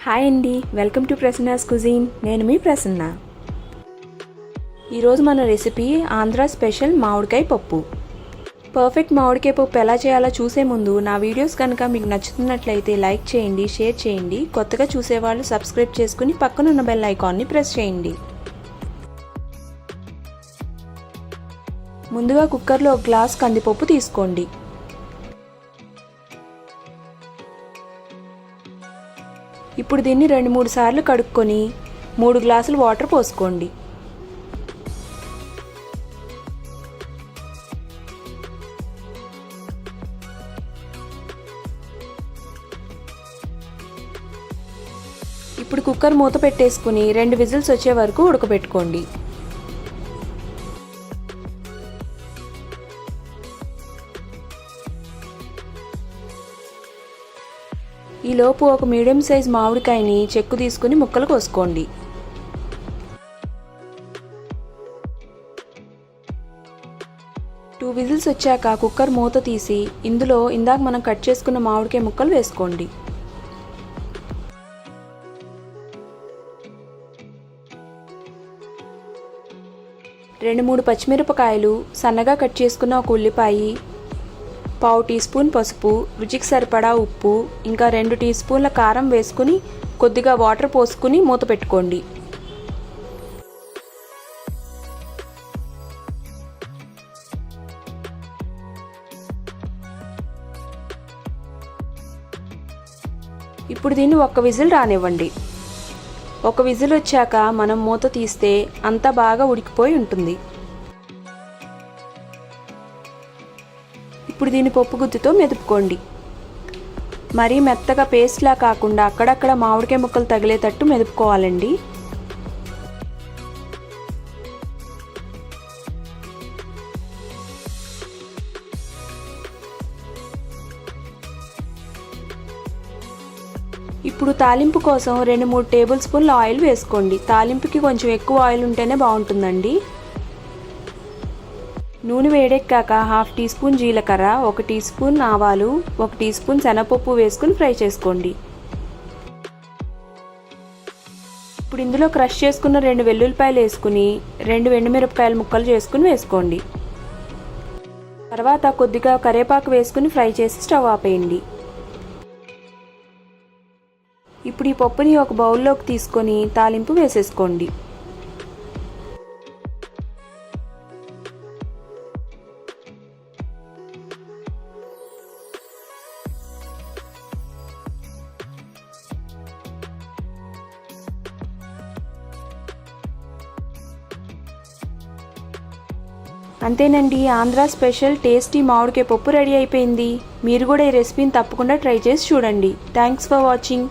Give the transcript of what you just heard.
Hi అండి, welcome to Prasanna's cuisine. నేను మీ ప్రసన్న. ఈరోజు మన రెసిపీ ఆంధ్ర స్పెషల్ మామిడికాయ పప్పు. పర్ఫెక్ట్ మామిడికాయ పప్పు ఎలా చేయాలో చూసే ముందు నా వీడియోస్ కనుక మీకు నచ్చుతున్నట్లయితే లైక్ చేయండి, షేర్ చేయండి. కొత్తగా చూసేవాళ్ళు సబ్స్క్రైబ్ చేసుకుని పక్కనున్న బెల్ ఐకాన్ని ప్రెస్ చేయండి. ముందుగా కుక్కర్లో ఒక గ్లాస్ కందిపప్పు తీసుకోండి. ఇప్పుడు దీన్ని 2-3 సార్లు కడుక్కొని 3 గ్లాసులు వాటర్ పోసుకోండి. ఇప్పుడు కుక్కర్ మూత పెట్టేసుకుని 2 విజిల్స్ వచ్చే వరకు ఉడకబెట్టుకోండి. ఈలోపు ఒక మీడియం సైజ్ మామిడికాయని చెక్కు తీసుకుని ముక్కలు కోసుకోండి. టూ విజిల్స్ వచ్చాక కుక్కర్ మూత తీసి ఇందులో ఇందాక మనం కట్ చేసుకున్న మామిడికాయ ముక్కలు వేసుకోండి. రెండు 3 పచ్చిమిరపకాయలు, సన్నగా కట్ చేసుకున్న ఒక ఉల్లిపాయ, పావు టీ స్పూన్ పసుపు, రుచికి సరిపడా ఉప్పు, ఇంకా 2 టీ స్పూన్ల కారం వేసుకుని కొద్దిగా వాటర్ పోసుకుని మూత పెట్టుకోండి. ఇప్పుడు దీన్ని 1 విజిల్ రానివ్వండి. 1 విజిల్ వచ్చాక మనం మూత తీస్తే అంతా బాగా ఉడికిపోయి ఉంటుంది. ఇప్పుడు దీన్ని పప్పు గుత్తితో మెదుపుకోండి. మరీ మెత్తగా పేస్ట్లా కాకుండా అక్కడక్కడ మామిడికాయ ముక్కలు తగిలేటట్టు మెదుపుకోవాలండి. ఇప్పుడు తాలింపు కోసం 2-3 టేబుల్ స్పూన్ల ఆయిల్ వేసుకోండి. తాలింపుకి కొంచెం ఎక్కువ ఆయిల్ ఉంటేనే బాగుంటుందండి. నూనె వేడెక్కాక 1/2 టీ స్పూన్ జీలకర్ర, 1 టీ స్పూన్ ఆవాలు, 1 టీ స్పూన్ శనగపప్పు వేసుకుని ఫ్రై చేసుకోండి. ఇప్పుడు ఇందులో క్రష్ చేసుకున్న 2 వెల్లుల్లిపాయలు వేసుకుని 2 ఎండుమిరపకాయల ముక్కలు చేసుకుని వేసుకోండి. తర్వాత కొద్దిగా కరివేపాకు వేసుకుని ఫ్రై చేసి స్టవ్ ఆపేయండి. ఇప్పుడు ఈ పప్పుని ఒక బౌల్లోకి తీసుకొని తాలింపు వేసేసుకోండి. అంతేనండి, ఆంధ్ర స్పెషల్ టేస్టీ మామిడికాయ పప్పు రెడీ అయిపోయింది. మీరు కూడా ఈ రెసిపీని తప్పకుండా ట్రై చేసి చూడండి. Thanks for watching.